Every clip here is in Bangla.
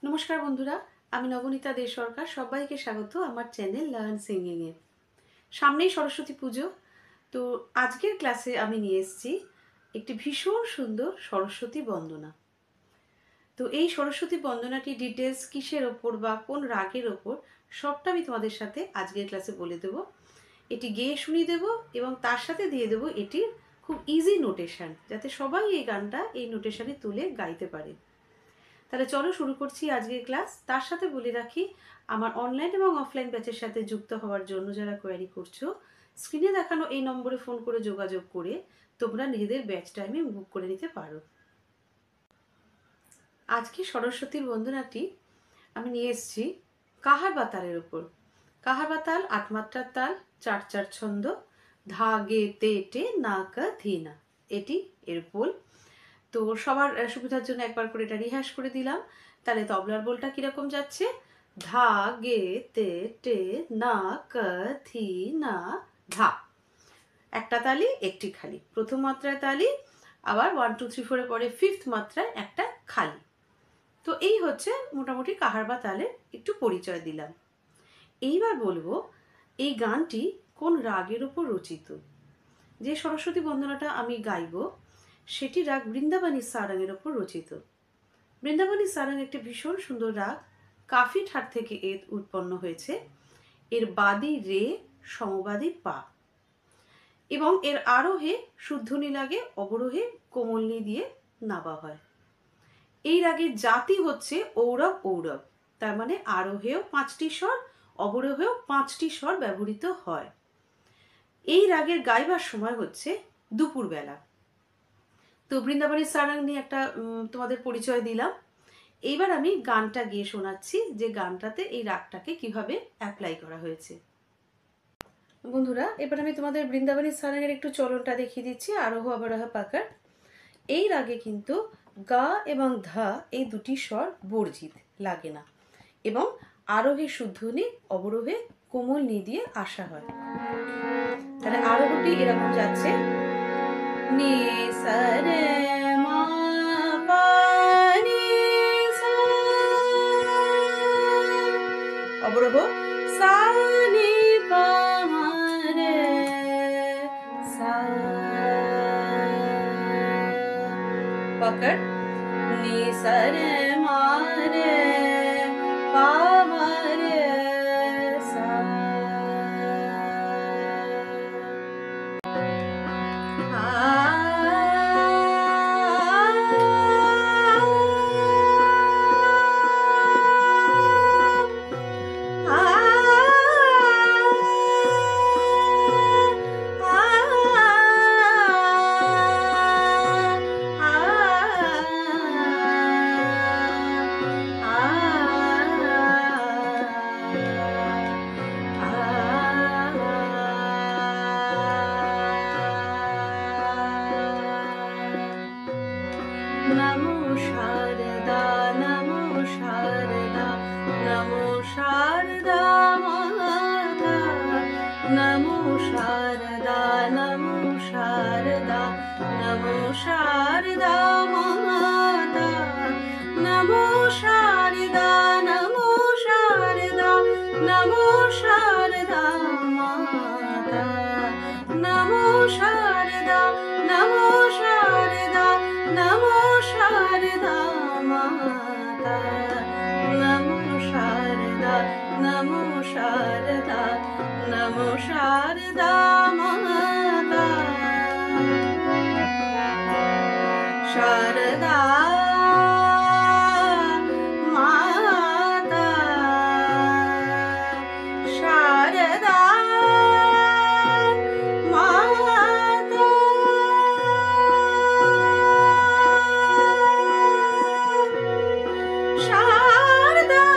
নমস্কার বন্ধুরা, আমি নবনীতা দে সরকার। সবাইকে স্বাগত আমার চ্যানেল লার্ন সিঙ্গিং এ। সামনেই সরস্বতী পুজো, তো আজকের ক্লাসে আমি নিয়ে এসেছি একটি ভীষণ সুন্দর সরস্বতী বন্দনা। তো এই সরস্বতী বন্দনাটি ডিটেলস কিসের ওপর বা কোন রাগের ওপর সবটা আমি তোমাদের সাথে আজকের ক্লাসে বলে দেব। এটি গেয়ে শুনিয়ে দেব এবং তার সাথে দিয়ে দেব এটির খুব ইজি নোটেশন, যাতে সবাই এই গানটা এই নোটেশনে তুলে গাইতে পারে। তাহলে চলো শুরু করছি আজকের ক্লাস। তার সাথে বলে রাখি, আমার অনলাইন এবং অফলাইন ব্যাচের সাথে যুক্ত হওয়ার জন্য যারা কোয়ারি করছো, স্ক্রিনে দেখানো এই নম্বরে ফোন করে যোগাযোগ করে তোমরা নিজেদের ব্যাচ টাইমে বুক করে নিতে পারো। আজকে সরস্বতীর বন্দনাটি আমি নিয়ে এসেছি কাহার বা তালের ওপর। কাহার বা তাল ৮ মাত্রার তাল, ৪/৪ ছন্দ, ধা গে তে টে না কা ধি না, এটি এর পোল। তো সবার সুবিধার জন্য একবার করে এটা রিহার্স করে দিলাম। তাহলে তবলার বোলটা কিরকম যাচ্ছে? ধা গে তে টে না কা ধি না ধা। একটা তালি একটি খালি, প্রথম মাত্রায় তালি, আবার 1 2 3 4 পরে ফিফথ মাত্রায় একটা খালি। তো এই হচ্ছে মোটামুটি কাহার বা তালের একটু পরিচয় দিলাম। এইবার বলবো এই গানটি কোন রাগের উপর রচিত। যে সরস্বতী বন্দনাটা আমি গাইবো সেটি রাগ বৃন্দাবনী সারাঙের ওপর রচিত। বৃন্দাবনী সারাং একটি ভীষণ সুন্দর রাগ, কাফি ঠাট থেকে এর উৎপন্ন হয়েছে। এর বাদী রে, সমবাদী পা, এবং এর আরোহে শুদ্ধনি লাগে, অবরোহে কোমলনি দিয়ে নাবা হয়। এই রাগের জাতি হচ্ছে ঔরব ঔরব, তার মানে আরোহেও 5টি স্বর, অবরোহেও 5টি স্বর ব্যবহৃত হয়। এই রাগের গাইবার সময় হচ্ছে দুপুরবেলা। তো বৃন্দাবনী সারাং নিয়ে একটা তোমাদের পরিচয় দিলাম। এইবার আমি গানটা গেয়ে শোনাচ্ছি, যে গানটাতে এই রাগটাকে কিভাবে অ্যাপ্লাই করা হয়েছে। বন্ধুরা, এবার আমি তোমাদের বৃন্দাবনী সারাঙের একটু চলনটা দেখিয়ে দিচ্ছি, আরোহ অবরোহ পাকার। এই রাগে কিন্তু গা এবং ধা এই দুটি স্বর বর্জিত, লাগে না, এবং আরোহে শুদ্ধনি, অবরোহে কোমল নি দিয়ে আসা হয়। তাহলে আরোহটি এরকম যাচ্ছে, নি সা রে মা পা নি সা, অবরোহ সা নি পা মা রে সা, পকড় নি সা রে মা রে পা মা রে সা। নমো শারদা নমো শারদা নমো শারদা মাতা, নমো শারদা নমো শারদা নমো শারদা মাতা, নমো শারদা নমো শারদা নমো শারদা মাতা, নমো শারদা নমো শারদা নমো শারদা মাতা, নমো শারদা নমো শারদা নমো শারদা মাতা, শারদা মাতা, শারদা মাতা, শারদা মাতা,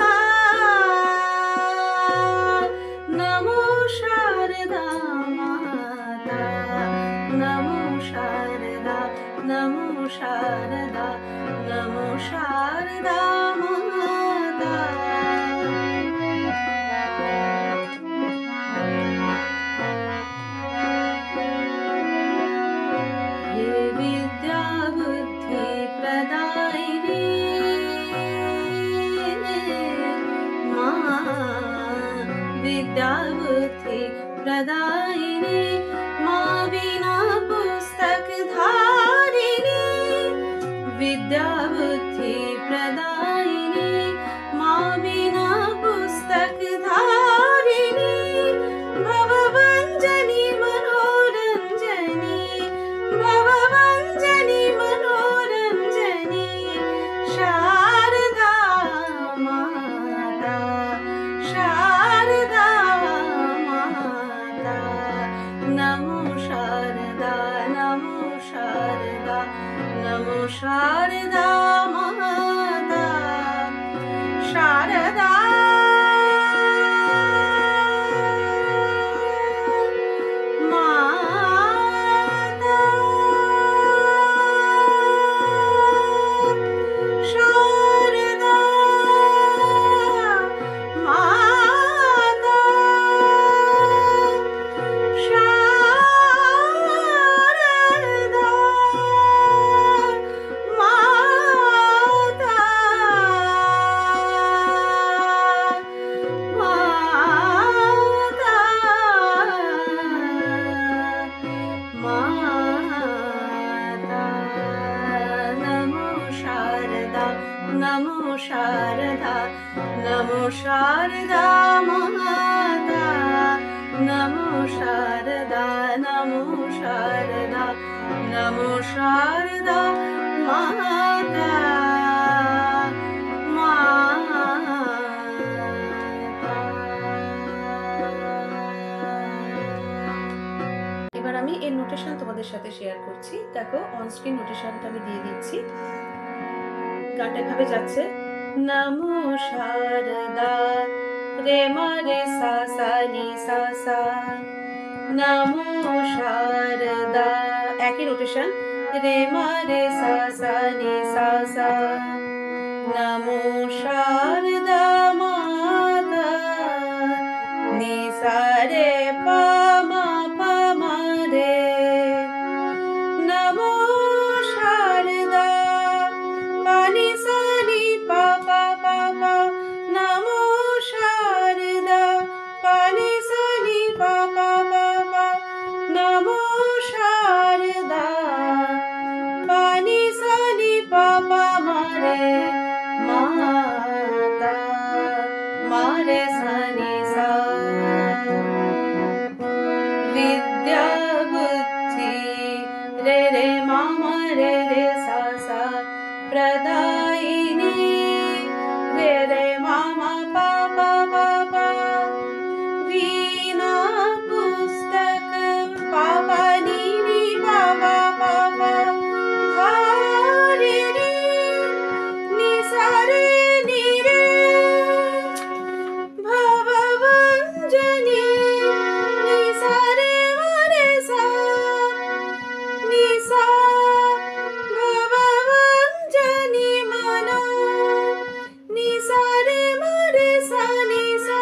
মাতা, নমো শারদা মাতা, নমো শারদা নমো শারদা নমো শারদা মাতা। विद्याबुद्धि प्रदायिनी माँ वीणा पुस्तक धारिणी विद्याबुद्धि प्रदायिनी माँ वीणा पुस्तक धारिणी भवभञ्जनी मनोरञ्जनी भवभञ्जनी मनोरञ्जनी शारदा माता शारदा माता नमो शारदा नमो शारदा नमो शारदा माता शारदा माता शारदा माता शारदा माता माता नमो शारदा नमो शारदा नमो शारदा माता नमो शारदा नमो शारदा नमो शारदा माता এবার আমি এর নোটেশন তোমাদের সাথে শেয়ার করছি। দেখো অন স্ক্রিন নোটেশনটা আমি দিয়ে দিচ্ছি। গানটা এভাবে যাচ্ছে নমো শারদা রে মা রে সা সা নি সা সা নমো শারদা একই নোটেশন রে মা রে সা সা নি সা সা নমো শারদা মাতা নি সা রে পা মা পা মা রে নমো শারদা পানি সা নি পা পা পা পা নমো শারদা পানি সা নি পা পা পা পা নমো শারদা পানি সা নি পা পা মা রে মাতা মা রে সা নি সা विद्या बुद्धि रे रे मामा रे रे सा सा प्रदायिनी रे रे मामा पा पा पा पा वीणा पुस्तक पापा नी नी पा पा पा पा धारिणी नि सा रे नि रे भवभञ्जनी नि सा रे मा रे सा नि सा भवभञ्जनी मनो नि सा रे मा रे सा नि सा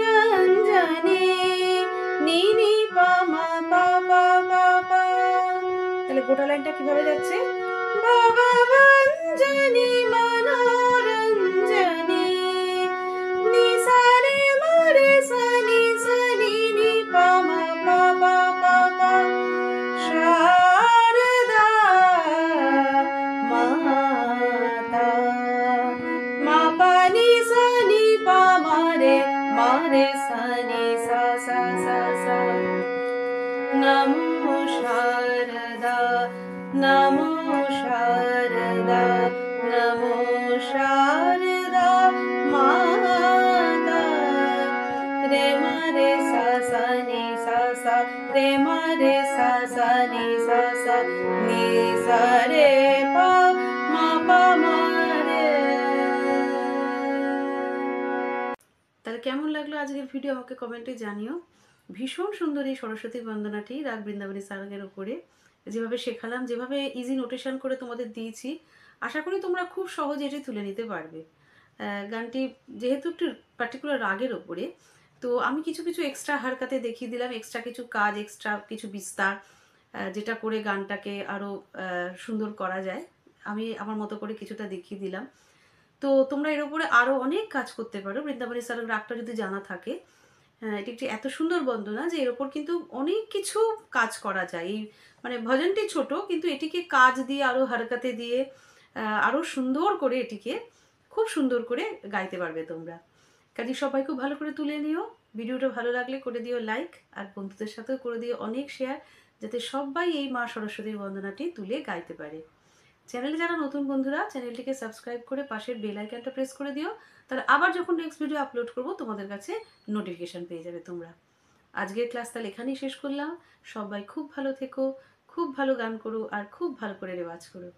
रञ्जनी नि नि पा मा पा पा पा पा তাহলে গোটা লাইনটা কিভাবে যাচ্ছে ভবভঞ্জনী মনোরঞ্জনী নি সা রে মা রে সা নি নি পা মা পা পা পা পা শারদা মাতা মা পা নি সা নি পা মা রে সা নি সা সা সা সা नमो शारदा नमो शारदा नमो शारदा माता रे मा रे सा सा नि सा सा रे मा रे सा सा नि सा सा नि सा रे पा मा पा मा রে। তাহলে কেমন লাগলো আজকের ভিডিও আমাকে কমেন্টে জানিও। ভীষণ সুন্দর এই সরস্বতী বন্দনাটি রাগ বৃন্দাবনী সারঙ্গের উপরে যেভাবে শেখালাম, যেভাবে ইজি নোটেশন করে তোমাদের দিয়েছি, আশা করি তোমরা খুব সহজে এটি তুলে নিতে পারবে। গানটি যেহেতু একটু পার্টিকুলার রাগের ওপরে, তো আমি কিছু কিছু এক্সট্রা হারকাতে দেখিয়ে দিলাম, এক্সট্রা কিছু কাজ, এক্সট্রা কিছু বিস্তার, যেটা করে গানটাকে আরও সুন্দর করা যায়। আমি আমার মতো করে কিছুটা দেখিয়ে দিলাম। তো তোমরা এর উপরে আরও অনেক কাজ করতে পারো। বৃন্দাবনী সারং রাগটা যদি জানা থাকে, হ্যাঁ, এটি একটি এত সুন্দর বন্দনা যে এর ওপর কিন্তু অনেক কিছু কাজ করা যায়। এই মানে ভজনটি ছোট, কিন্তু এটিকে কাজ দিয়ে আরও হারকাতে দিয়ে আরও সুন্দর করে এটিকে খুব সুন্দর করে গাইতে পারবে তোমরা। কাজে সবাই খুব ভালো করে তুলে নিও। ভিডিওটা ভালো লাগলে করে দিও লাইক, আর বন্ধুদের সাথেও করে দিও অনেক শেয়ার, যাতে সবাই এই মা সরস্বতীর বন্দনাটি তুলে গাইতে পারে। চ্যানেলে যারা নতুন বন্ধুরা, চ্যানেলটিকে সাবস্ক্রাইব করে পাশের বেল আইকনটা প্রেস করে দিও, তাহলে আবার যখন নেক্সট ভিডিও আপলোড করব তোমাদের কাছে নোটিফিকেশন পেয়ে যাবে তোমরা। আজকের ক্লাস তাহলে এখানেই শেষ করলাম। সবাই খুব ভালো থেকো, খুব ভালো গান করো, আর খুব ভালো করে রেওয়াজ করো।